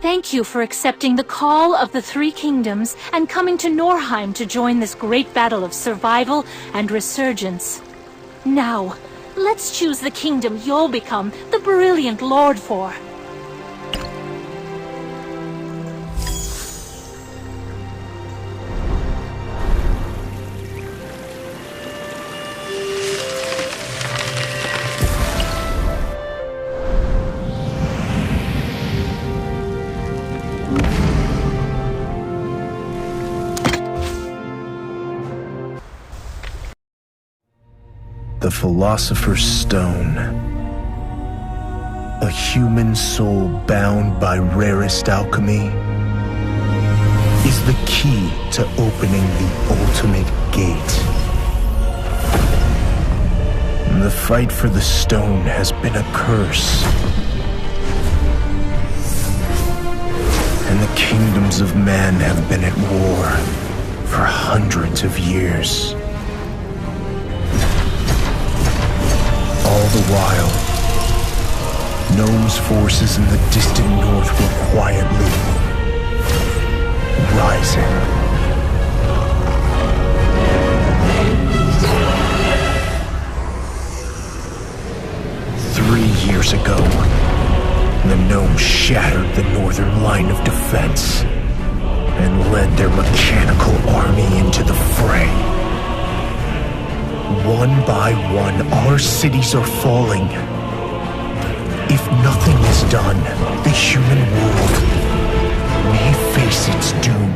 Thank you for accepting the call of the Three Kingdoms and coming to Norheim to join this great battle of survival and resurgence. Now, let's choose the kingdom you'll become the Brilliant Lord for. The Philosopher's Stone. A human soul bound by rarest alchemy is the key to opening the ultimate gate. The fight for the stone has been a curse, and the kingdoms of man have been at war for hundreds of years. All the while, Gnome's forces in the distant north were quietly rising. Years ago, the Gnomes shattered the northern line of defense and led their mechanical army into the fray. One by one, our cities are falling. If nothing is done, the human world may face its doom.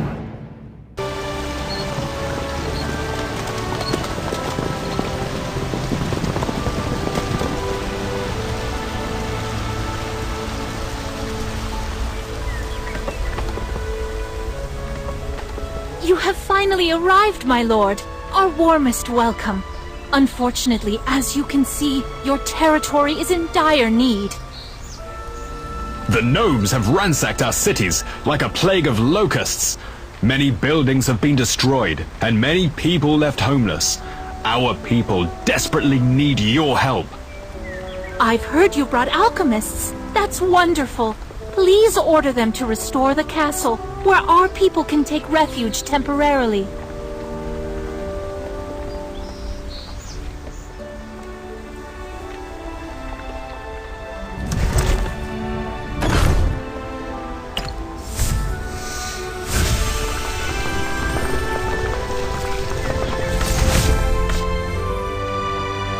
You have finally arrived, my lord. Our warmest welcome. Unfortunately, as you can see, your territory is in dire need. The Gnomes have ransacked our cities like a plague of locusts. Many buildings have been destroyed, and many people left homeless. Our people desperately need your help. I've heard you brought alchemists. That's wonderful. Please order them to restore the castle, where our people can take refuge temporarily.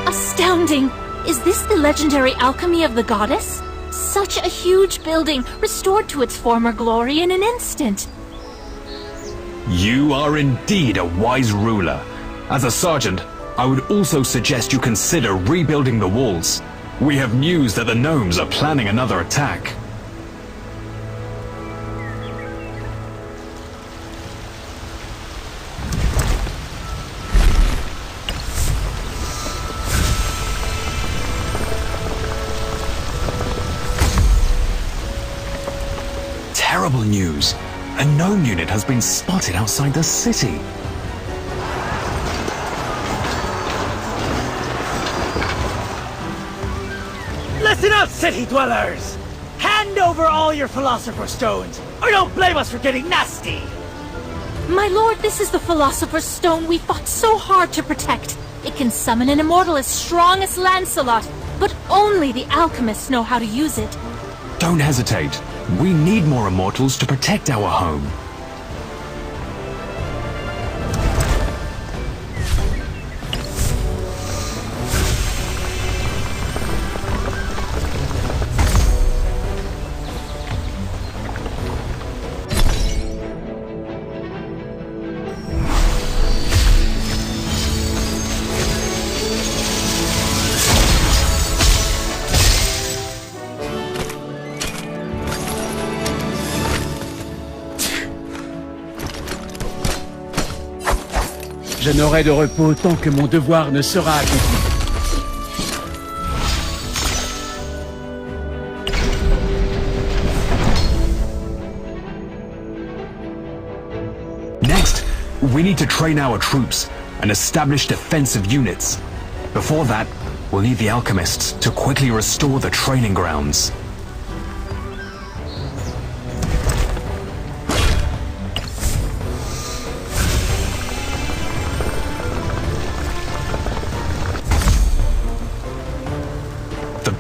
Astounding! Is this the legendary alchemy of the goddess? Such a huge building, restored to its former glory in an instant. You are indeed a wise ruler. As a sergeant, I would also suggest you consider rebuilding the walls. We have news that the Gnomes are planning another attack. Terrible news. A Gnome unit has been spotted outside the city. Listen up, city dwellers! Hand over all your Philosopher's Stones, or don't blame us for getting nasty! My lord, this is the Philosopher's Stone we fought so hard to protect. It can summon an immortal as strong as Lancelot, but only the alchemists know how to use it. Don't hesitate. We need more immortals to protect our home. Je n'aurai de repos tant que mon devoir ne sera accompli. Next, we need to train our troops and establish defensive units. Before that, we'll need the alchemists to quickly restore the training grounds.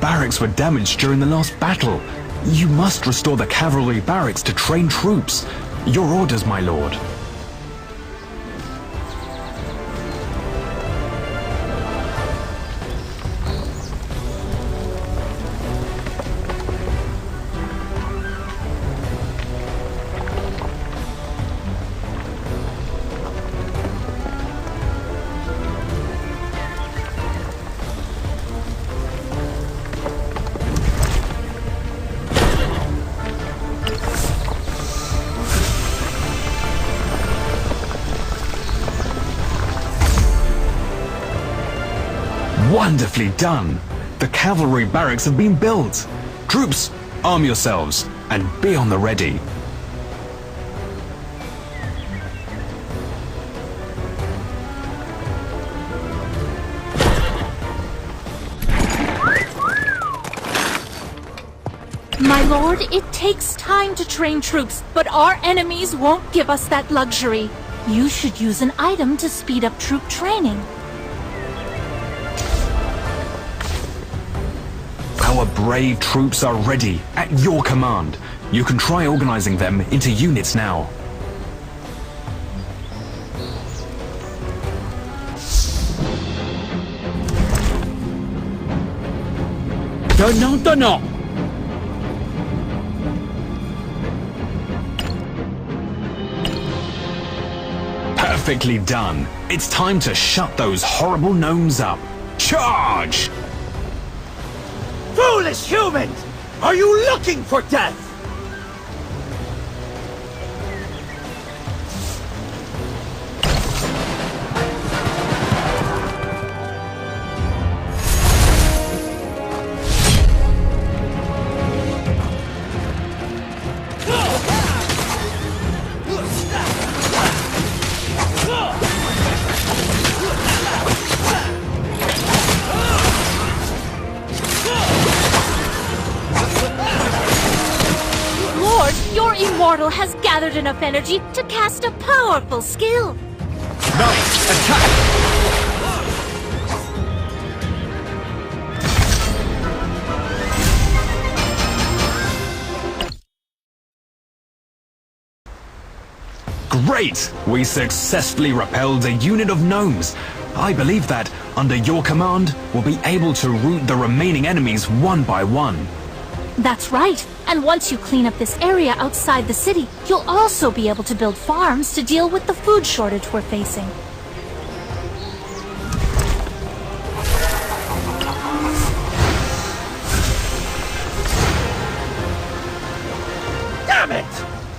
barracks were damaged during the last battle. You must restore the cavalry barracks to train troops. Your orders, my lord. Wonderfully done! The cavalry barracks have been built! Troops, arm yourselves and be on the ready. My lord, it takes time to train troops, but our enemies won't give us that luxury. You should use an item to speed up troop training. Our brave troops are ready, at your command. You can try organizing them into units now. Donnant, donnant! Perfectly done. It's time to shut those horrible gnomes up. Charge! Foolish humans! Are you looking for death? Immortal has gathered enough energy to cast a powerful skill. Knights, attack! Great! We successfully repelled a unit of gnomes. I believe that, under your command, we'll be able to rout the remaining enemies one by one. That's right. And once you clean up this area outside the city, you'll also be able to build farms to deal with the food shortage we're facing. Damn it!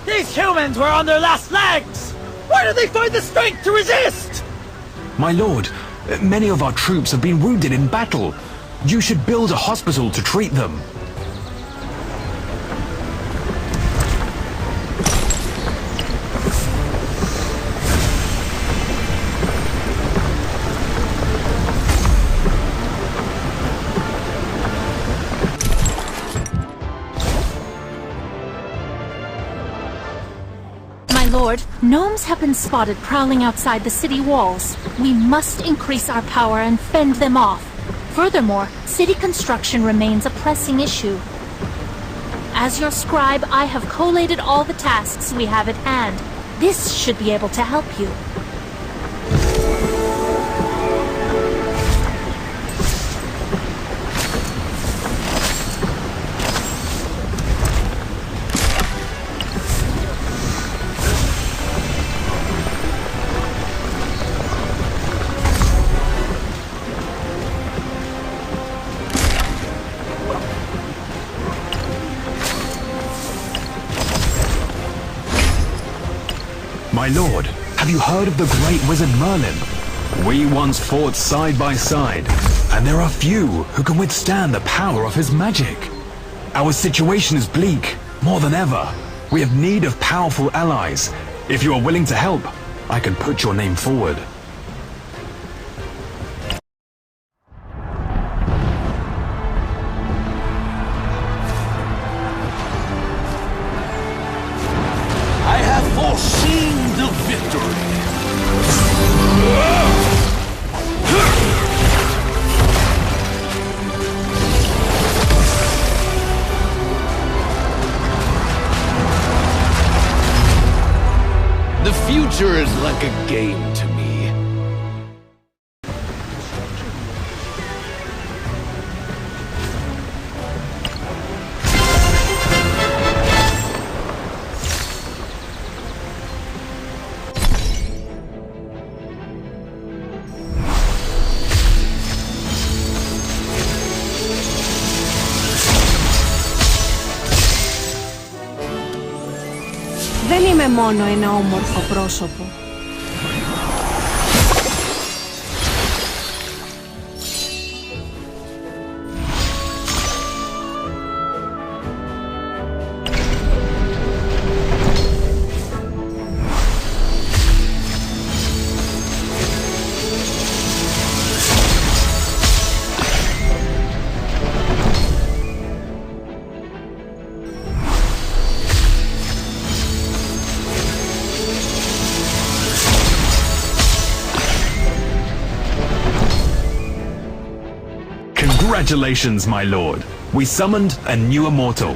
These humans were on their last legs! Where did they find the strength to resist? My lord, many of our troops have been wounded in battle. You should build a hospital to treat them. Lord, gnomes have been spotted prowling outside the city walls. We must increase our power and fend them off. Furthermore, city construction remains a pressing issue. As your scribe, I have collated all the tasks we have at hand. This should be able to help you. My lord, have you heard of the great wizard Merlin? We once fought side by side, and there are few who can withstand the power of his magic. Our situation is bleak, more than ever. We have need of powerful allies. If you are willing to help, I can put your name forward. I have foreseen the victory. like a game to me. Δεν είμαι μόνο ένα όμορφο πρόσωπο. Congratulations, my lord. We summoned a new immortal.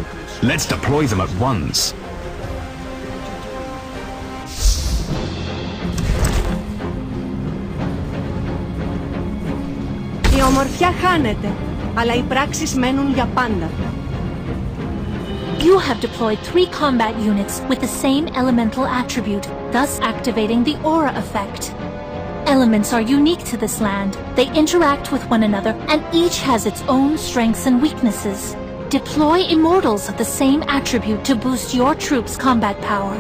Let's deploy them at once. Η ομορφιά χάνεται, αλλά οι πράξεις μένουν για πάντα. You have deployed 3 combat units with the same elemental attribute, thus activating the aura effect. Elements are unique to this land. They interact with one another, and each has its own strengths and weaknesses. Deploy immortals of the same attribute to boost your troops' combat power.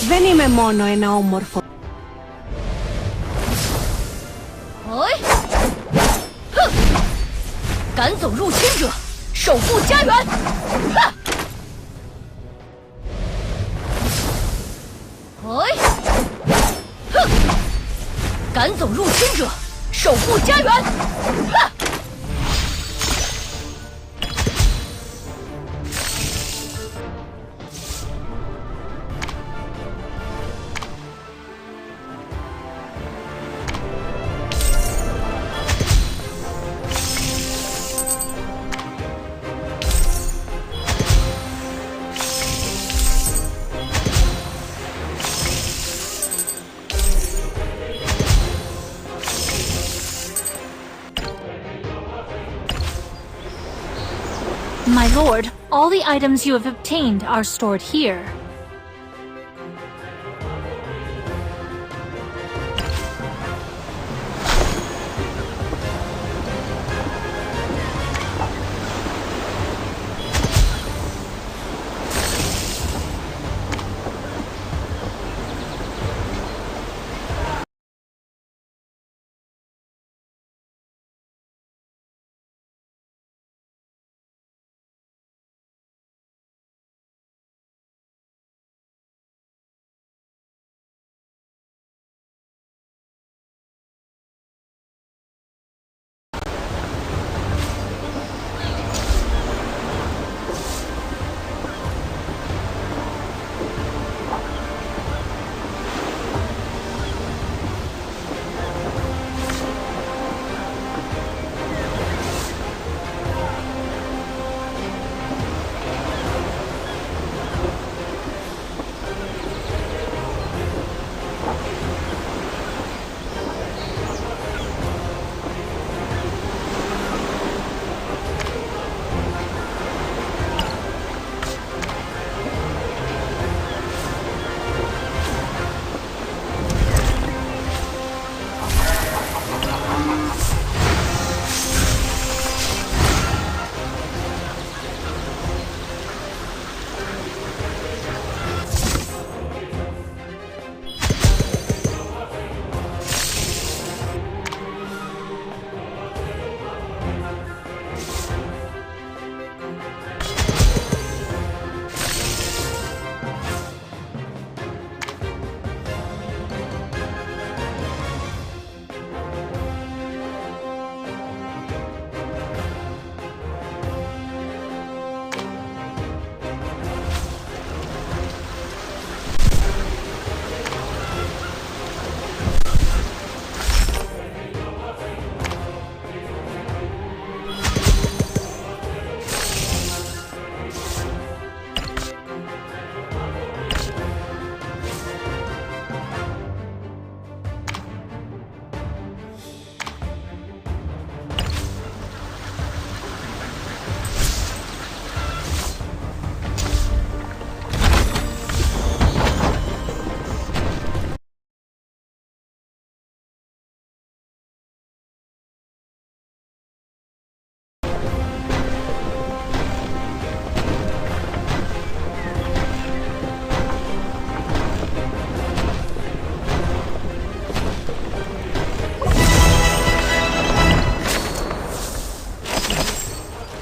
Δεν είμαι μόνο ένα όμορφο. My lord, all the items you have obtained are stored here.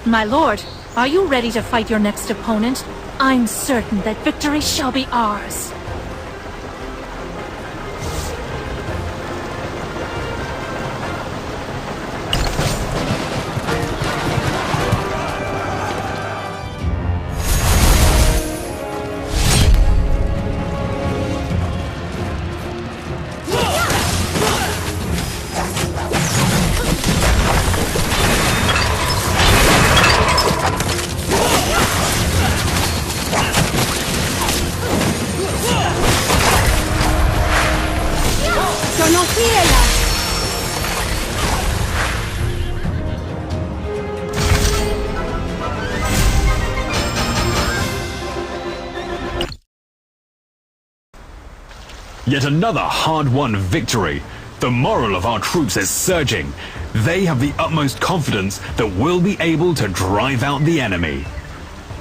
My lord, are you ready to fight your next opponent? I'm certain that victory shall be ours. Yet another hard-won victory. The morale of our troops is surging. They have the utmost confidence that we'll be able to drive out the enemy.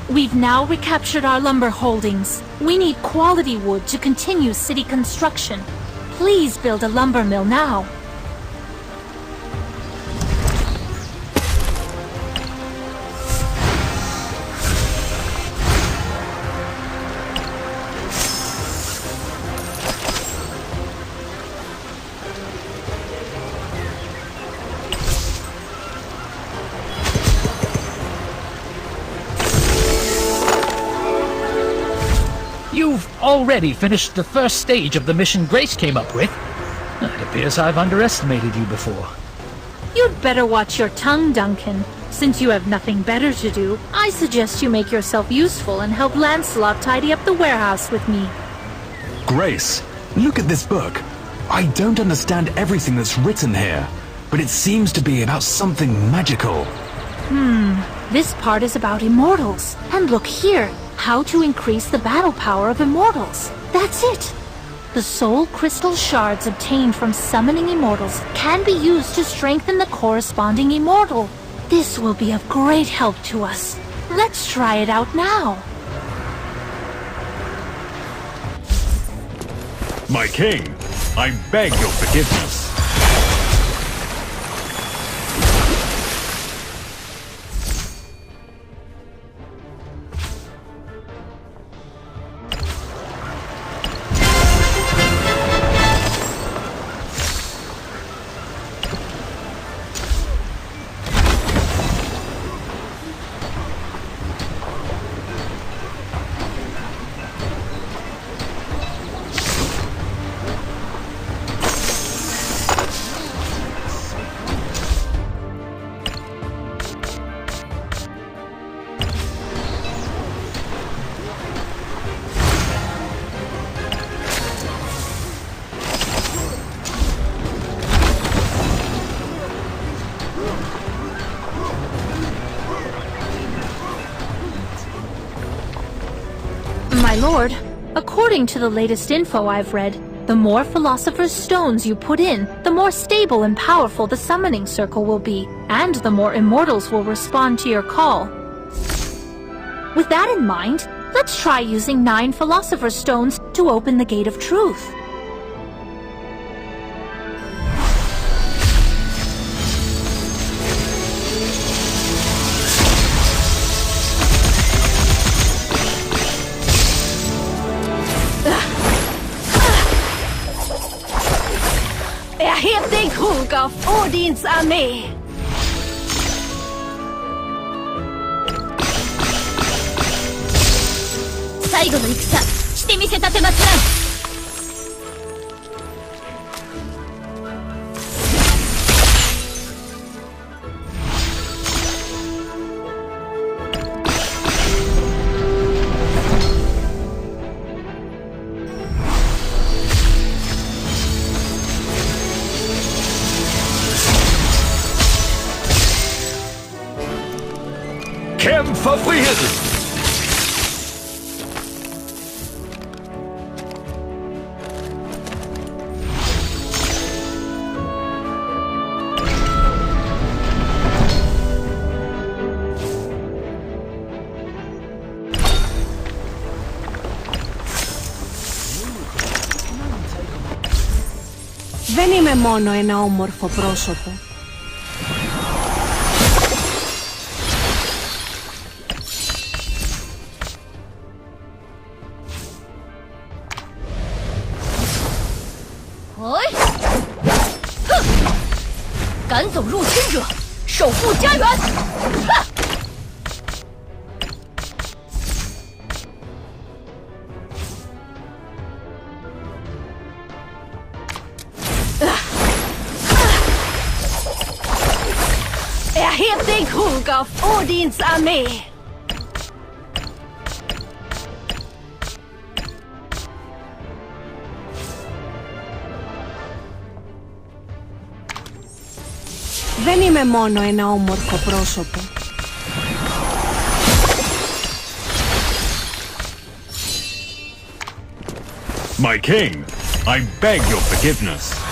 We've now recaptured our lumber holdings. We need quality wood to continue city construction. Please build a lumber mill now. You've already finished the first stage of the mission Grace came up with. It appears I've underestimated you before. You'd better watch your tongue, Duncan. Since you have nothing better to do, I suggest you make yourself useful and help Lancelot tidy up the warehouse with me. Grace, look at this book. I don't understand everything that's written here, but it seems to be about something magical. This part is about immortals. And look here, how to increase the battle power of immortals. That's it. The soul crystal shards obtained from summoning immortals can be used to strengthen the corresponding immortal. This will be of great help to us. Let's try it out now. My king, I beg your forgiveness. My lord, according to the latest info I've read, the more Philosopher's Stones you put in, the more stable and powerful the summoning circle will be, and the more immortals will respond to your call. With that in mind, let's try using 9 Philosopher's Stones to open the Gate of Truth. Erhebt den Krug auf Odins Armee! Kämpfer frieren! Δεν είμαι μόνο ένα όμορφο πρόσωπο. 府家园！Erhebt den Krug auf Odins Armee! Δεν είμαι μόνο ένα όμορφο πρόσωπο. My king, I beg your forgiveness.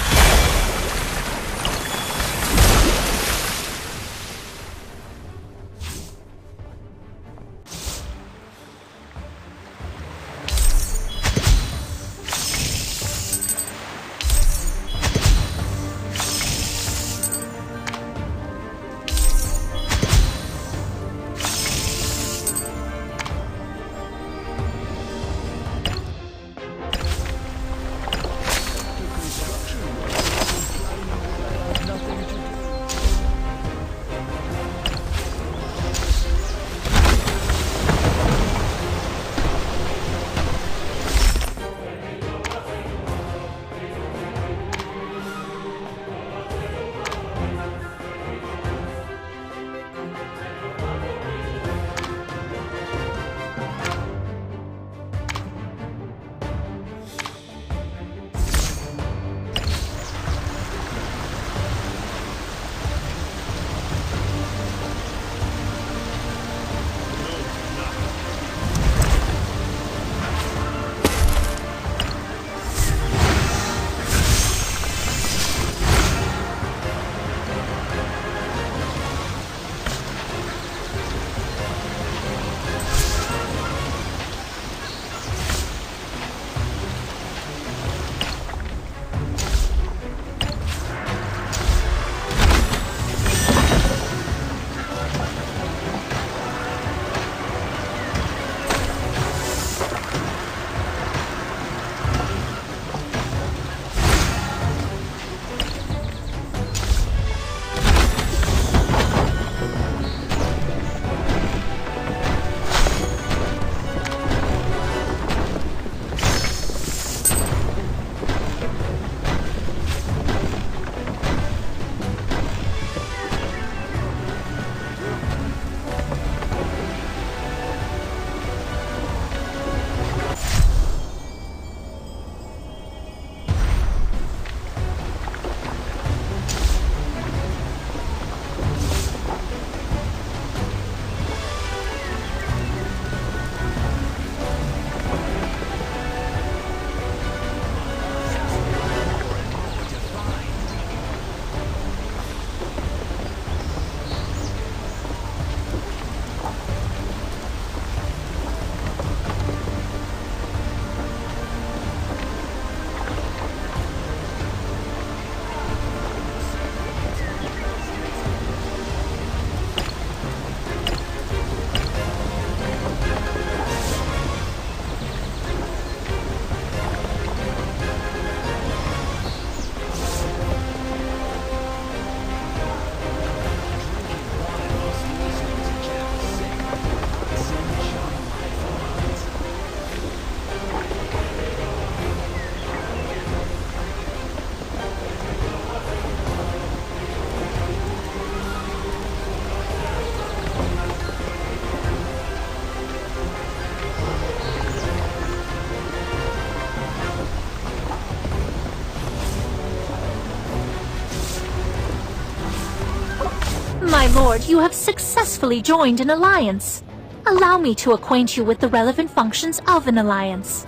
My lord, you have successfully joined an alliance. Allow me to acquaint you with the relevant functions of an alliance.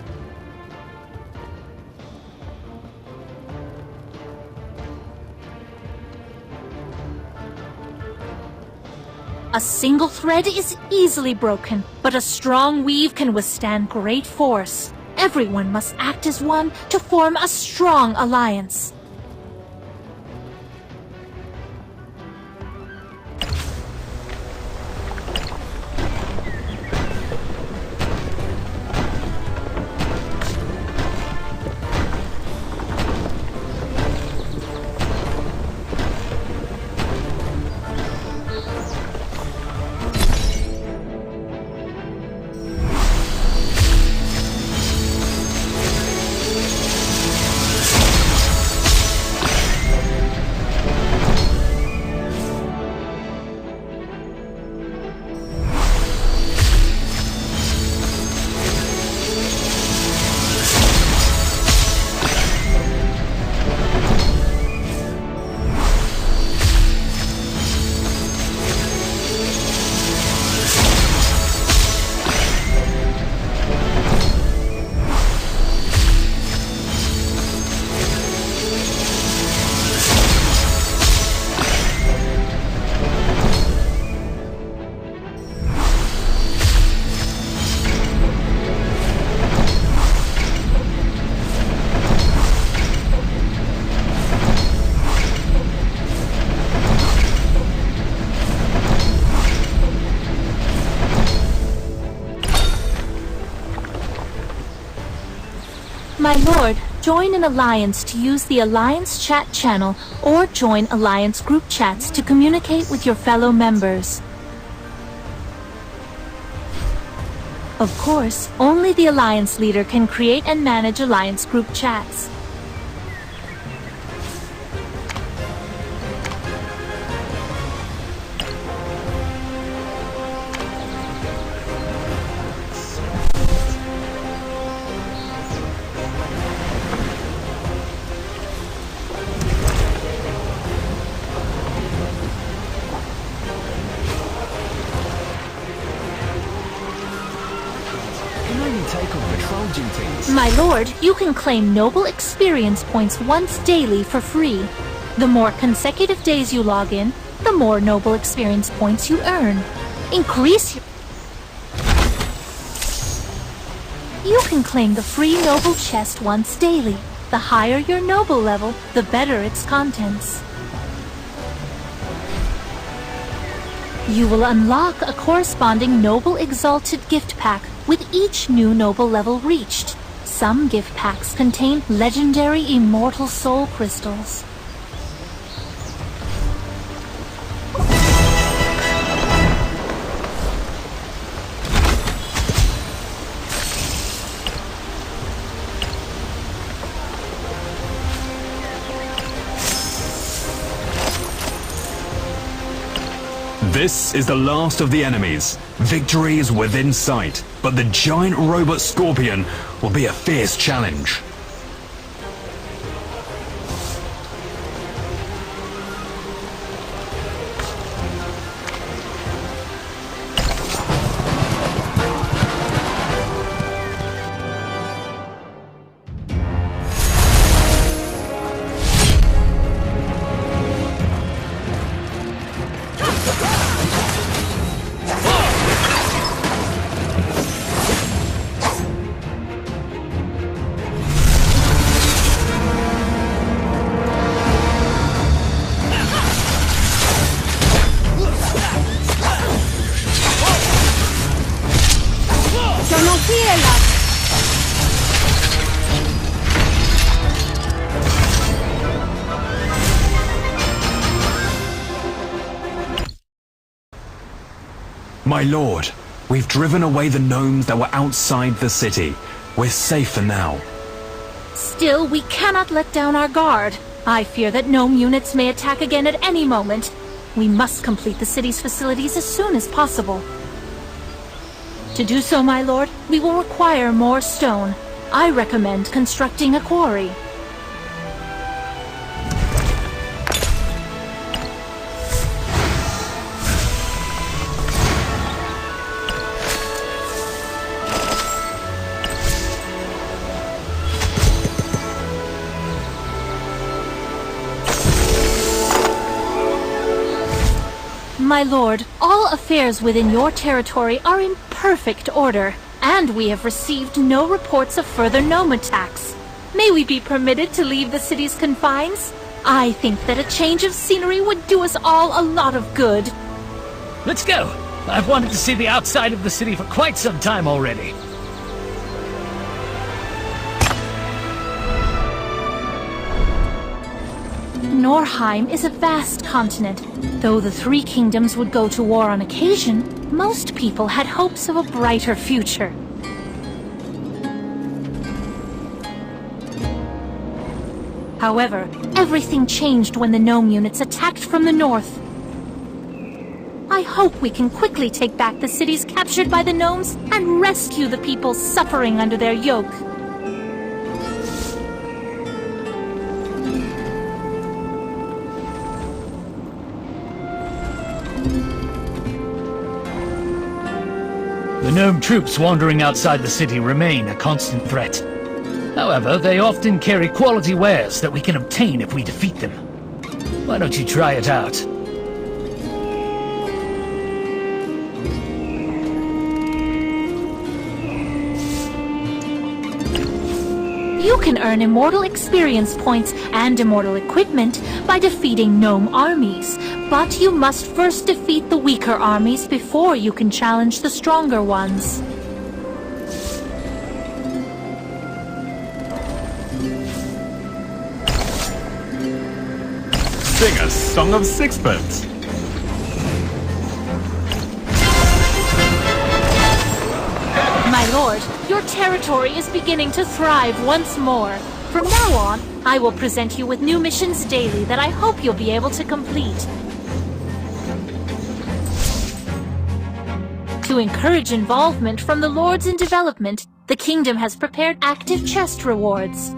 A single thread is easily broken, but a strong weave can withstand great force. Everyone must act as one to form a strong alliance. My lord, join an alliance to use the Alliance chat channel or join Alliance group chats to communicate with your fellow members. Of course, only the Alliance leader can create and manage Alliance group chats. My lord, you can claim noble experience points once daily for free. The more consecutive days you log in, the more noble experience points you earn. Increase your... You can claim the free noble chest once daily. The higher your noble level, the better its contents. You will unlock a corresponding noble exalted gift pack with each new noble level reached. Some gift packs contain legendary immortal soul crystals. This is the last of the enemies. Victory is within sight, but the giant robot Scorpion will be a fierce challenge. My lord, we've driven away the gnomes that were outside the city. We're safe for now. Still, we cannot let down our guard. I fear that gnome units may attack again at any moment. We must complete the city's facilities as soon as possible. To do so, my lord, we will require more stone. I recommend constructing a quarry. My lord, all affairs within your territory are in perfect order, and we have received no reports of further gnome attacks. May we be permitted to leave the city's confines? I think that a change of scenery would do us all a lot of good. Let's go! I've wanted to see the outside of the city for quite some time already. Norheim is a vast continent. Though the Three Kingdoms would go to war on occasion, most people had hopes of a brighter future. However, everything changed when the gnome units attacked from the north. I hope we can quickly take back the cities captured by the gnomes and rescue the people suffering under their yoke. The gnome troops wandering outside the city remain a constant threat. However, they often carry quality wares that we can obtain if we defeat them. Why don't you try it out? You can earn immortal experience points and immortal equipment by defeating gnome armies, but you must first defeat the weaker armies before you can challenge the stronger ones. Song of Sixpence. My lord, your territory is beginning to thrive once more. From now on, I will present you with new missions daily that I hope you'll be able to complete. To encourage involvement from the lords in development, the kingdom has prepared active chest rewards.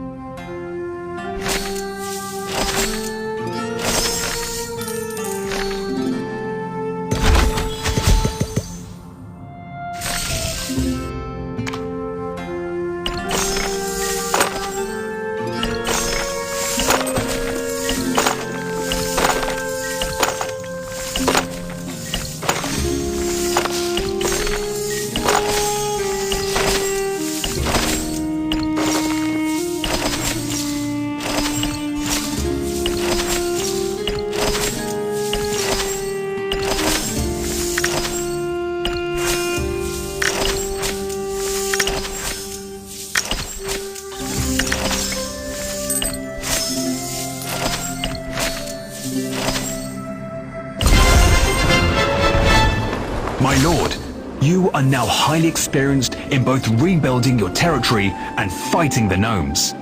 My lord, you are now highly experienced in both rebuilding your territory and fighting the gnomes.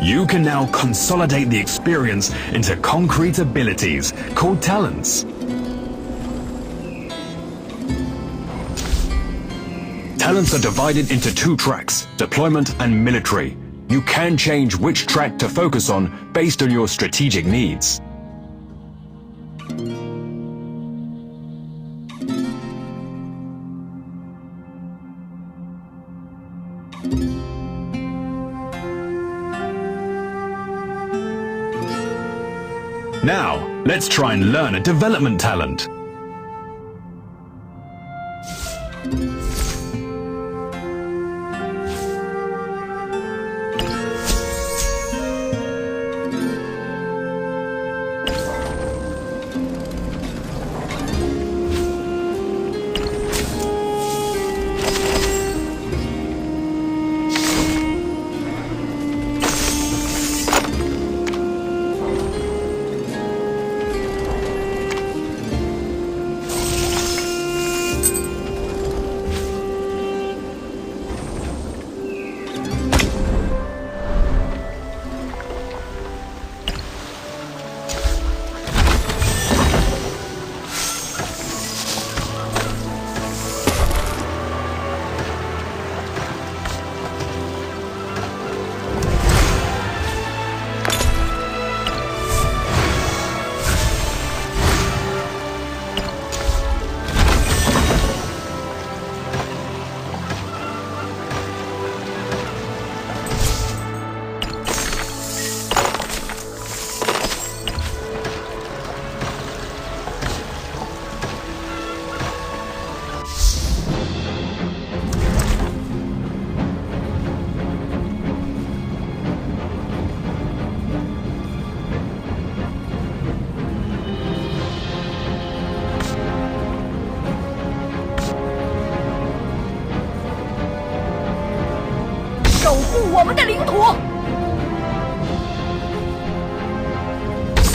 You can now consolidate the experience into concrete abilities called talents. Talents are divided into two tracks, deployment and military. You can change which track to focus on based on your strategic needs. Now, let's try and learn a development talent.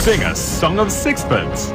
Sing a Song of Sixpence.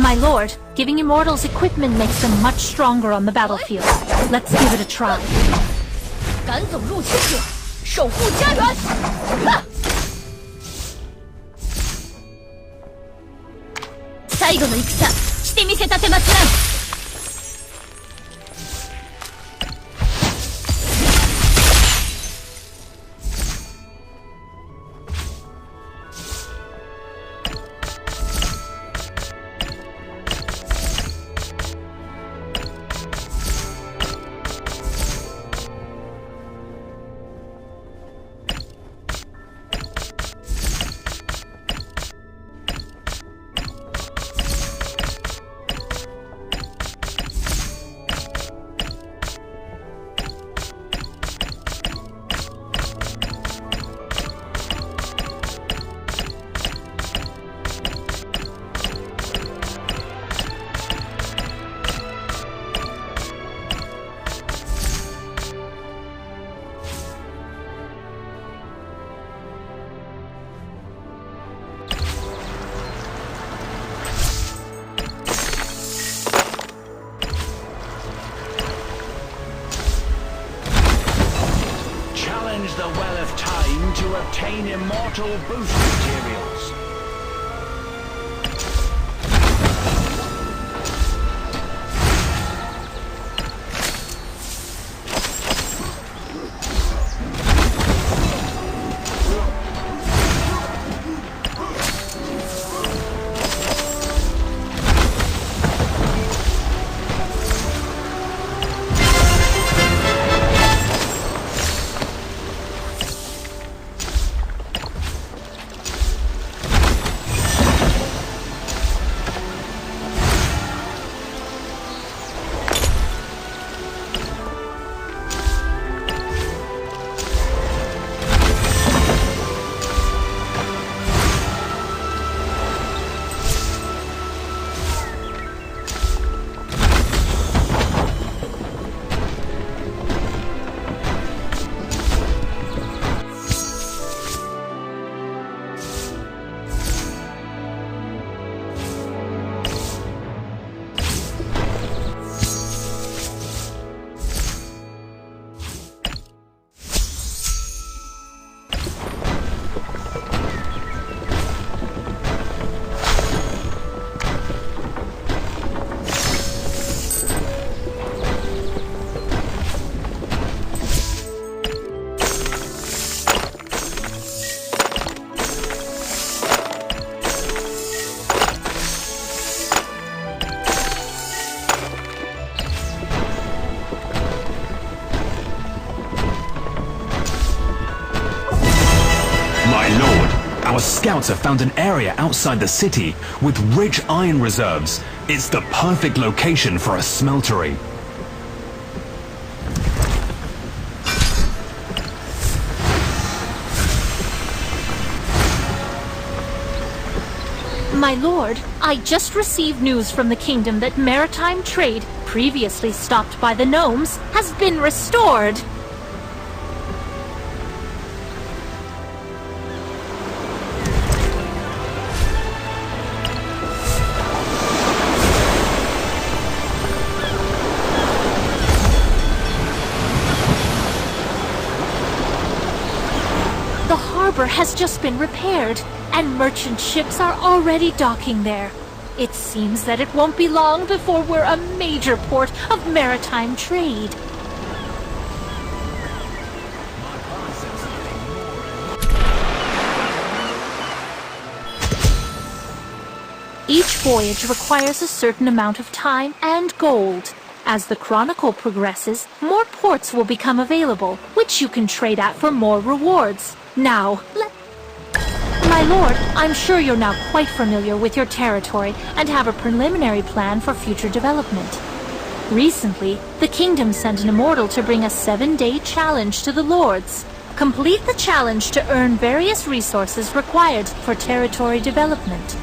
My lord, giving immortals equipment makes them much stronger on the battlefield. Let's give it a try. 赶走入侵者，守护家园！哈！最後の戦、してみせたてまつらん！The Well of Time to obtain immortal boost materials. Our scouts have found an area outside the city with rich iron reserves. It's the perfect location for a smeltery. My lord, I just received news from the kingdom that maritime trade, previously stopped by the gnomes, has been restored. The harbor has just been repaired, and merchant ships are already docking there. It seems that it won't be long before we're a major port of maritime trade. Each voyage requires a certain amount of time and gold. As the Chronicle progresses, more ports will become available, which you can trade at for more rewards. Now, My lord, I'm sure you're now quite familiar with your territory and have a preliminary plan for future development. Recently, the kingdom sent an immortal to bring a 7-day challenge to the lords. Complete the challenge to earn various resources required for territory development.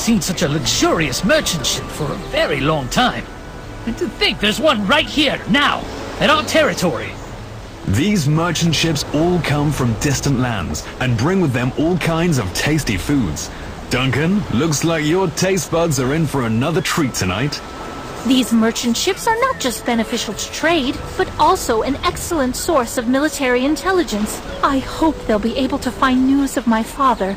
seen such a luxurious merchant ship for a very long time. And to think there's one right here, now, at our territory. These merchant ships all come from distant lands and bring with them all kinds of tasty foods. Duncan, looks like your taste buds are in for another treat tonight. These merchant ships are not just beneficial to trade, but also an excellent source of military intelligence. I hope they'll be able to find news of my father.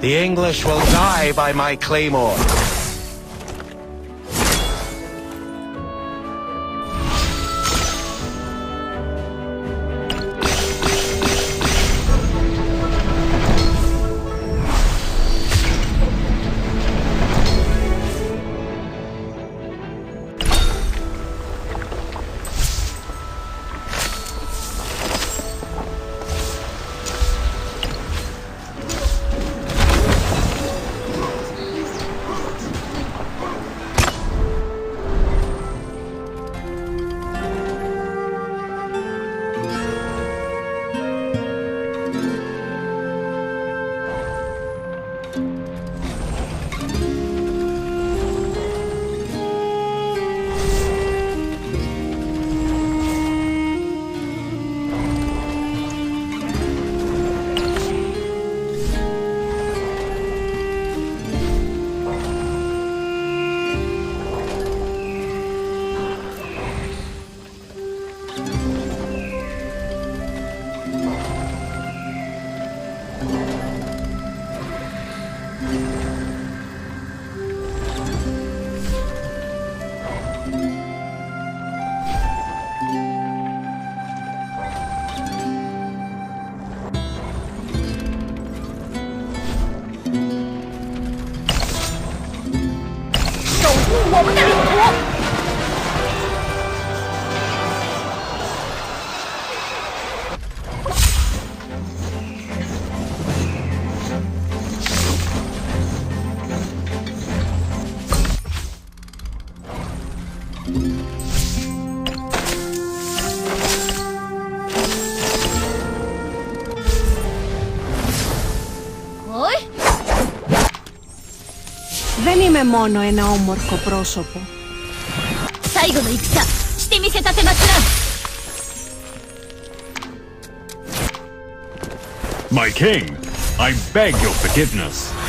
The English will die by my claymore. Δεν είμαι μόνο ένα όμορφο πρόσωπο. 最後の戦してみせたてますな。 My king, I beg your forgiveness.